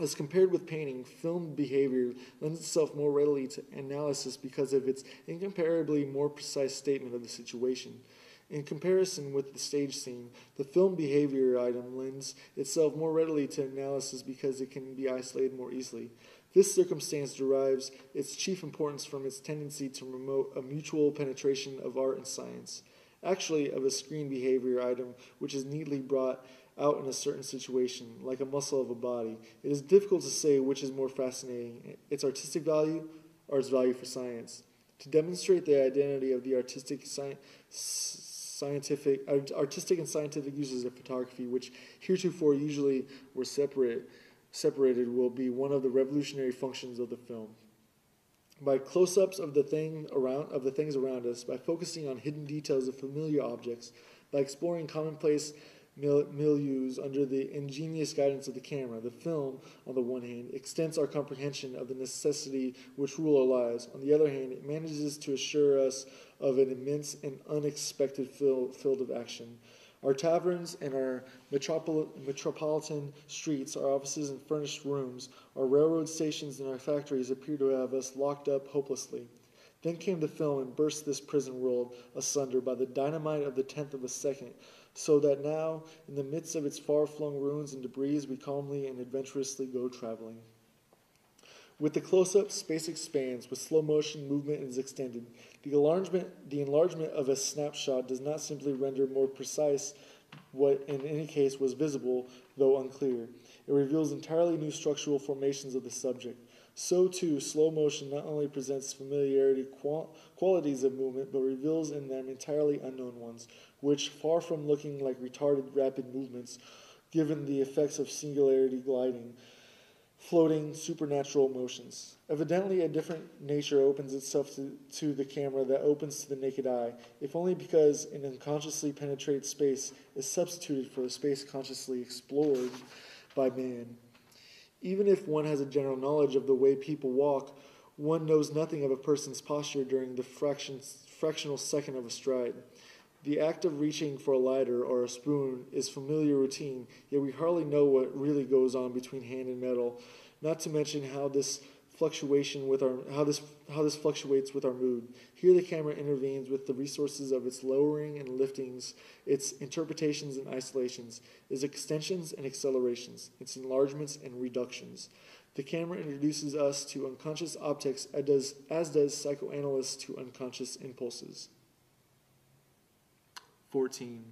As compared with painting, film behavior lends itself more readily to analysis because of its incomparably more precise statement of the situation. In comparison with the stage scene, the film behavior item lends itself more readily to analysis because it can be isolated more easily. This circumstance derives its chief importance from its tendency to promote a mutual penetration of art and science. Actually, of a screen behavior item which is neatly brought out in a certain situation, like a muscle of a body, it is difficult to say which is more fascinating, its artistic value or its value for science. To demonstrate the identity of the artistic and scientific uses of photography, which heretofore usually were separated, will be one of the revolutionary functions of the film. By close-ups of the things around us, by focusing on hidden details of familiar objects, by exploring commonplace milieus under the ingenious guidance of the camera, the film, on the one hand, extends our comprehension of the necessity which rule our lives. On the other hand, it manages to assure us of an immense and unexpected field of action. Our taverns and our metropolitan streets, our offices and furnished rooms, our railroad stations and our factories appear to have us locked up hopelessly. Then came the film and burst this prison world asunder by the dynamite of the 10th of a second, so that now, in the midst of its far-flung ruins and debris, we calmly and adventurously go traveling. With the close-up, space expands. With slow motion, movement is extended. The enlargement of a snapshot does not simply render more precise what in any case was visible, though unclear. It reveals entirely new structural formations of the subject. So, too, slow motion not only presents familiarity qualities of movement, but reveals in them entirely unknown ones, which, far from looking like retarded rapid movements, given the effects of singularity gliding, floating supernatural motions. Evidently, a different nature opens itself to the camera that opens to the naked eye, if only because an unconsciously penetrated space is substituted for a space consciously explored by man. Even if one has a general knowledge of the way people walk, one knows nothing of a person's posture during the fractional second of a stride. The act of reaching for a lighter or a spoon is familiar routine, yet we hardly know what really goes on between hand and metal, not to mention how this fluctuates with our mood. Here the camera intervenes with the resources of its lowering and liftings, its interpretations and isolations, its extensions and accelerations, its enlargements and reductions. The camera introduces us to unconscious objects as does psychoanalysis to unconscious impulses. 14.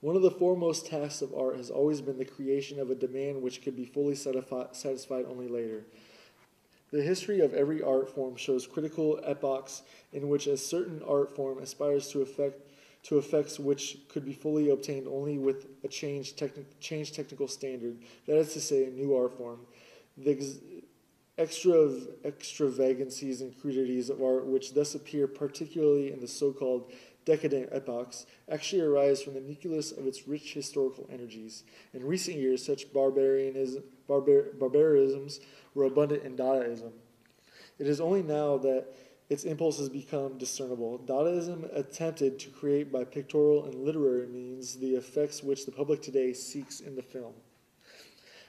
One of the foremost tasks of art has always been the creation of a demand which could be fully satisfied only later. The history of every art form shows critical epochs in which a certain art form aspires to effects which could be fully obtained only with a changed technical standard, that is to say, a new art form. The extravagancies and crudities of art which thus appear, particularly in the so-called decadent epochs, actually arise from the nucleus of its rich historical energies. In recent years, such barbarisms were abundant in Dadaism. It is only now that its impulses become discernible. Dadaism attempted to create by pictorial and literary means the effects which the public today seeks in the film.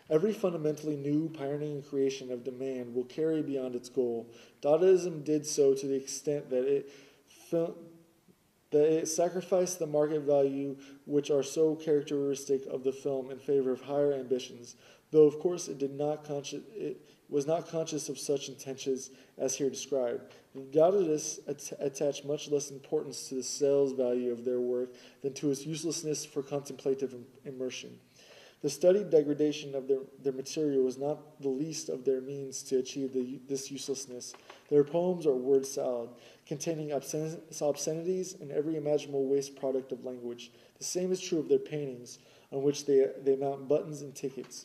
Every fundamentally new, pioneering creation of demand will carry beyond its goal. Dadaism did so to the extent that it sacrificed the market value which are so characteristic of the film in favor of higher ambitions, though of course it was not conscious of such intentions as here described. The Dadaists attach much less importance to the sales value of their work than to its uselessness for contemplative immersion. The studied degradation of their material was not the least of their means to achieve this uselessness. Their poems are word salad, containing obscenities and every imaginable waste product of language. The same is true of their paintings, on which they mount buttons and tickets.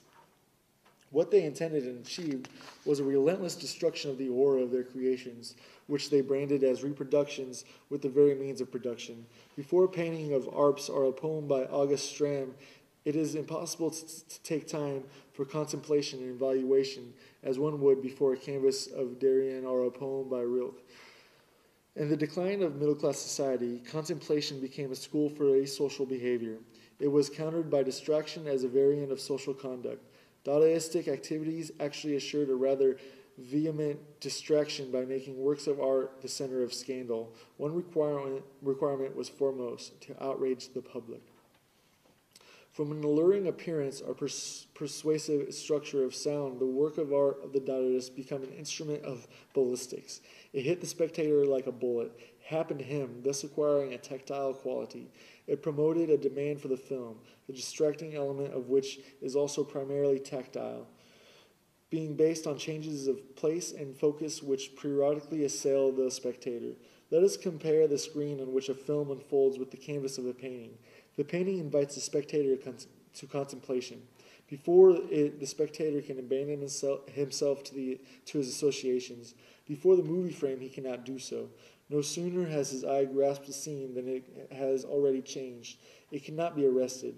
What they intended and achieved was a relentless destruction of the aura of their creations, which they branded as reproductions with the very means of production. Before a painting of Arps or a poem by August Stram, it is impossible to take time for contemplation and evaluation as one would before a canvas of Darien or a poem by Rilke. In the decline of middle-class society, contemplation became a school for asocial behavior. It was countered by distraction as a variant of social conduct. Dadaistic activities actually assured a rather vehement distraction by making works of art the center of scandal. One requirement was foremost, to outrage the public. From an alluring appearance or persuasive structure of sound, the work of art of the Dadaists became an instrument of ballistics. It hit the spectator like a bullet, happened to him, thus acquiring a tactile quality. It promoted a demand for the film, the distracting element of which is also primarily tactile, being based on changes of place and focus which periodically assail the spectator. Let us compare the screen on which a film unfolds with the canvas of a painting. The painting invites the spectator to contemplation. Before it, the spectator can abandon himself to his associations. Before the movie frame, he cannot do so. No sooner has his eye grasped the scene than it has already changed. It cannot be arrested.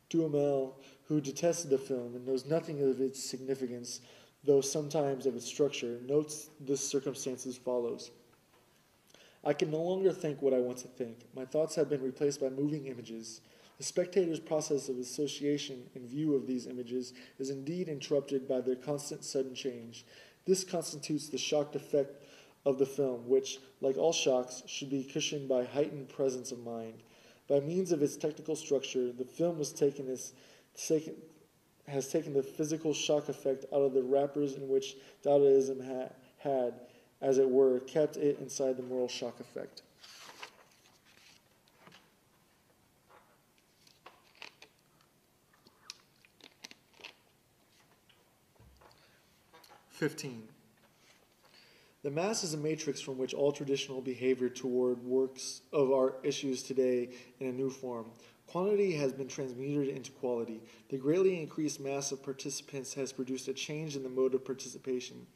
Duhamel, who detested the film and knows nothing of its significance, though sometimes of its structure, notes this circumstance as follows. I can no longer think what I want to think. My thoughts have been replaced by moving images. The spectator's process of association in view of these images is indeed interrupted by their constant sudden change. This constitutes the shocked effect of the film, which, like all shocks, should be cushioned by heightened presence of mind. By means of its technical structure, the film has taken the physical shock effect out of the wrappers in which Dadaism had, as it were, kept it inside the moral shock effect. (15) The mass is a matrix from which all traditional behavior toward works of art issues today in a new form. Quantity has been transmuted into quality. The greatly increased mass of participants has produced a change in the mode of participation.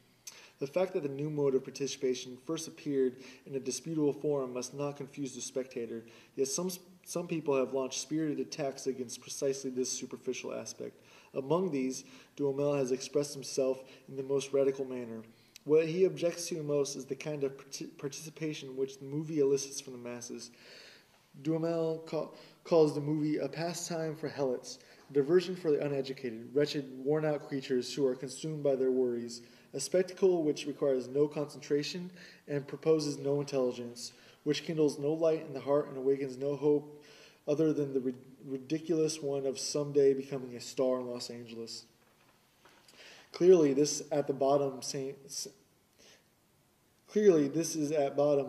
The fact that the new mode of participation first appeared in a disputable form must not confuse the spectator, yet some people have launched spirited attacks against precisely this superficial aspect. Among these, Duhamel has expressed himself in the most radical manner. What he objects to most is the kind of participation which the movie elicits from the masses. Duhamel calls the movie a pastime for helots, a diversion for the uneducated, wretched, worn-out creatures who are consumed by their worries, a spectacle which requires no concentration and proposes no intelligence, which kindles no light in the heart and awakens no hope other than the ridiculous one of someday becoming a star in Los Angeles. Clearly, this is at bottom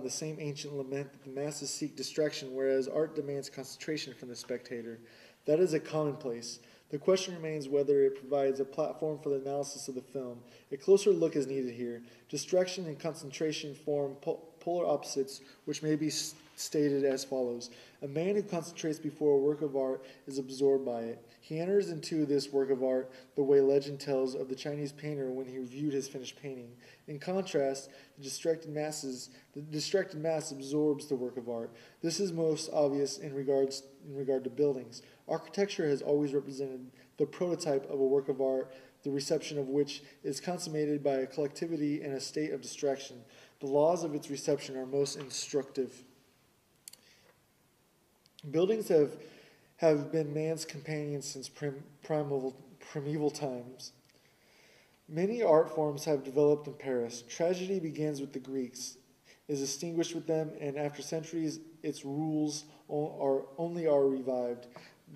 the same ancient lament that the masses seek distraction, whereas art demands concentration from the spectator. That is a commonplace. The question remains whether it provides a platform for the analysis of the film. A closer look is needed here. Distraction and concentration form polar opposites, which may be stated as follows. A man who concentrates before a work of art is absorbed by it. He enters into this work of art the way legend tells of the Chinese painter when he reviewed his finished painting. In contrast, the distracted mass absorbs the work of art. This is most obvious in regard to buildings. Architecture has always represented the prototype of a work of art the reception of which is consummated by a collectivity in a state of distraction. The laws of its reception are most instructive. Buildings have been man's companions since primeval times. Many art forms have developed in Paris. Tragedy begins with the Greeks, is extinguished with them, and after centuries, its rules are revived.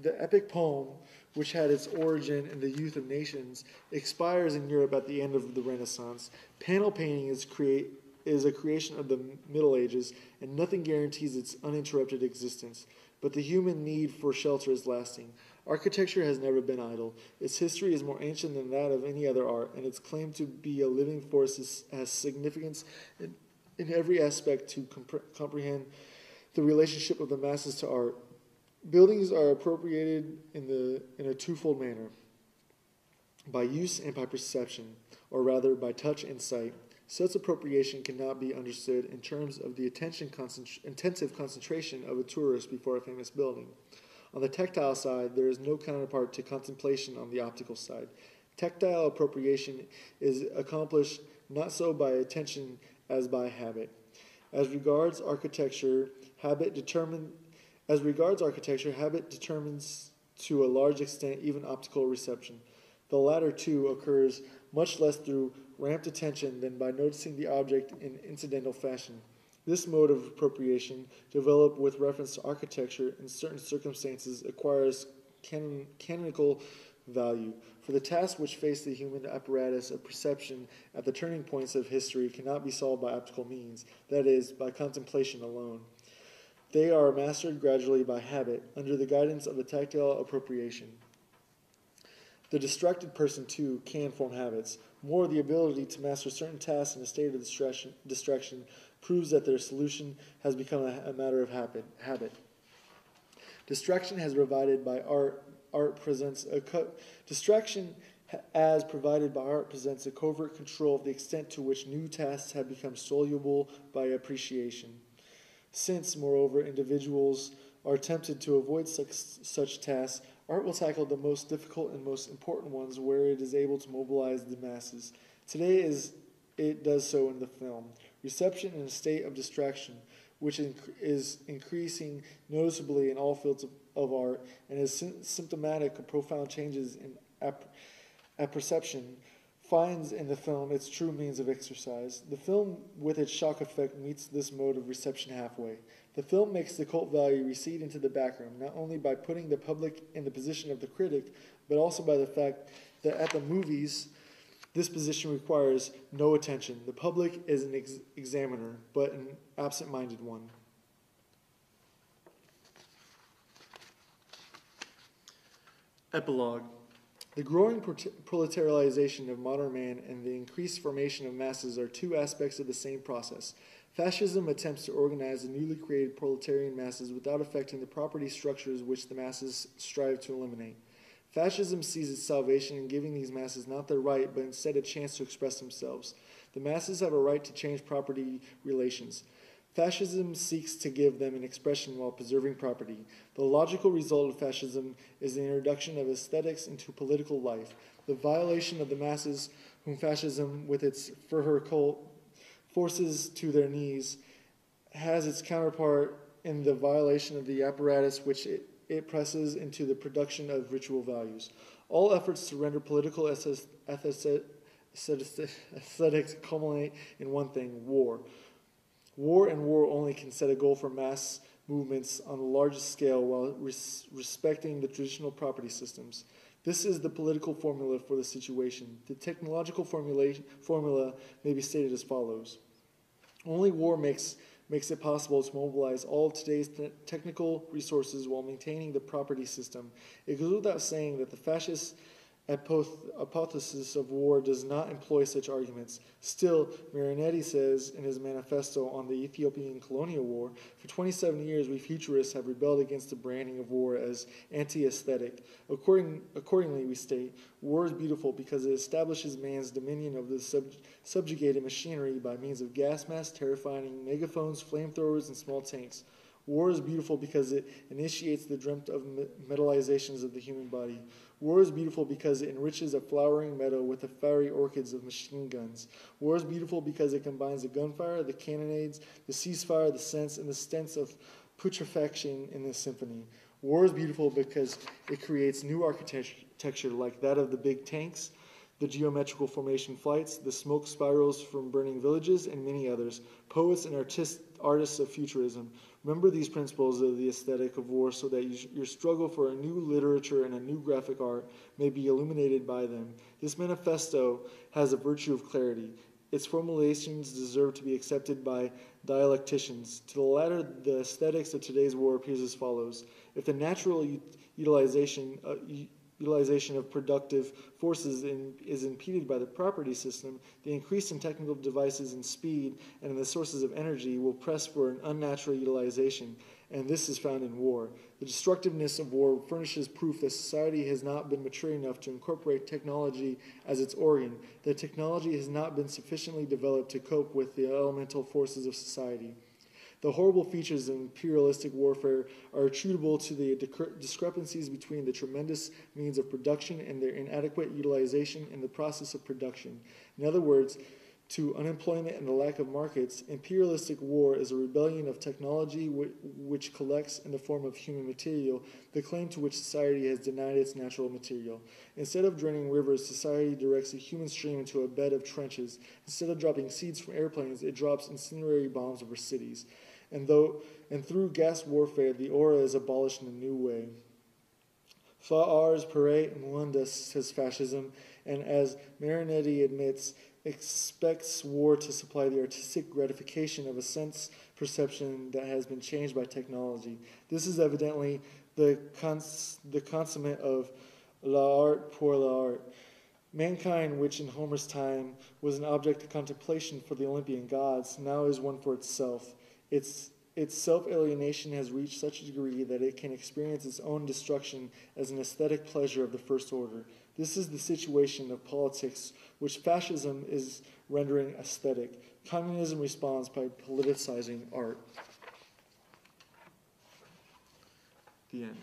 The epic poem, which had its origin in the youth of nations, expires in Europe at the end of the Renaissance. Panel painting is a creation of the Middle Ages, and nothing guarantees its uninterrupted existence. But the human need for shelter is lasting. Architecture has never been idle. Its history is more ancient than that of any other art, and its claim to be a living force has significance in every aspect to comprehend the relationship of the masses to art. Buildings are appropriated in a twofold manner, by use and by perception, or rather by touch and sight. Such appropriation cannot be understood in terms of the intensive concentration of a tourist before a famous building. On the tactile side, there is no counterpart to contemplation on the optical side. Tactile appropriation is accomplished not so by attention as by habit. As regards architecture, habit determines to a large extent even optical reception. The latter, too, occurs much less through ramped attention than by noticing the object in incidental fashion. This mode of appropriation, developed with reference to architecture in certain circumstances, acquires canonical value. For the tasks which face the human apparatus of perception at the turning points of history cannot be solved by optical means, that is, by contemplation alone. They are mastered gradually by habit, under the guidance of the tactile appropriation. The distracted person, too, can form habits. More, the ability to master certain tasks in a state of distraction proves that their solution has become a matter of habit. Distraction as provided by art presents a covert control of the extent to which new tasks have become soluble by appreciation. Since, moreover, individuals are tempted to avoid such tasks, art will tackle the most difficult and most important ones where it is able to mobilize the masses. Today it does so in the film. Reception in a state of distraction, which is increasing noticeably in all fields of art and is symptomatic of profound changes in apperception, finds in the film its true means of exercise. The film, with its shock effect, meets this mode of reception halfway. The film makes the cult value recede into the background, not only by putting the public in the position of the critic, but also by the fact that at the movies, this position requires no attention. The public is an examiner, but an absent-minded one. Epilogue. The growing proletarialization of modern man and the increased formation of masses are two aspects of the same process. Fascism attempts to organize the newly created proletarian masses without affecting the property structures which the masses strive to eliminate. Fascism sees its salvation in giving these masses not their right, but instead a chance to express themselves. The masses have a right to change property relations. Fascism seeks to give them an expression while preserving property. The logical result of fascism is the introduction of aesthetics into political life. The violation of the masses, whom fascism, with its Führer cult, forces to their knees, has its counterpart in the violation of the apparatus which it presses into the production of ritual values. All efforts to render political aesthetics culminate in one thing: war. War and war only can set a goal for mass movements on the largest scale while respecting the traditional property systems. This is the political formula for the situation. The technological formula may be stated as follows. Only war makes it possible to mobilize all of today's technical resources while maintaining the property system. It goes without saying that the fascist hypothesis of war does not employ such arguments. Still, Marinetti says in his manifesto on the Ethiopian colonial war, for 27 years we futurists have rebelled against the branding of war as anti-aesthetic. Accordingly, we state, war is beautiful because it establishes man's dominion of the subjugated machinery by means of gas masks, terrifying megaphones, flamethrowers, and small tanks. War is beautiful because it initiates the dreamt of metalizations of the human body. War is beautiful because it enriches a flowering meadow with the fiery orchids of machine guns. War is beautiful because it combines the gunfire, the cannonades, the ceasefire, the sense, and the stench of putrefaction in the symphony. War is beautiful because it creates new architecture like that of the big tanks, the geometrical formation flights, the smoke spirals from burning villages, and many others, poets and artists of futurism. Remember these principles of the aesthetic of war so that your struggle for a new literature and a new graphic art may be illuminated by them. This manifesto has a virtue of clarity. Its formulations deserve to be accepted by dialecticians. To the latter, the aesthetics of today's war appears as follows. If the natural utilization of productive forces is impeded by the property system, the increase in technical devices and speed and in the sources of energy will press for an unnatural utilization, and this is found in war. The destructiveness of war furnishes proof that society has not been mature enough to incorporate technology as its organ, that technology has not been sufficiently developed to cope with the elemental forces of society. The horrible features of imperialistic warfare are attributable to the discrepancies between the tremendous means of production and their inadequate utilization in the process of production. In other words, to unemployment and the lack of markets, imperialistic war is a rebellion of technology which collects in the form of human material the claim to which society has denied its natural material. Instead of draining rivers, society directs a human stream into a bed of trenches. Instead of dropping seeds from airplanes, it drops incendiary bombs over cities. And through gas warfare, the aura is abolished in a new way. Fa ars pere mundus, says fascism, and as Marinetti admits, expects war to supply the artistic gratification of a sense perception that has been changed by technology. This is evidently the consummate of l'art pour l'art. Mankind, which in Homer's time was an object of contemplation for the Olympian gods, now is one for itself. Its self-alienation has reached such a degree that it can experience its own destruction as an aesthetic pleasure of the first order. This is the situation of politics which fascism is rendering aesthetic. Communism responds by politicizing art. The end.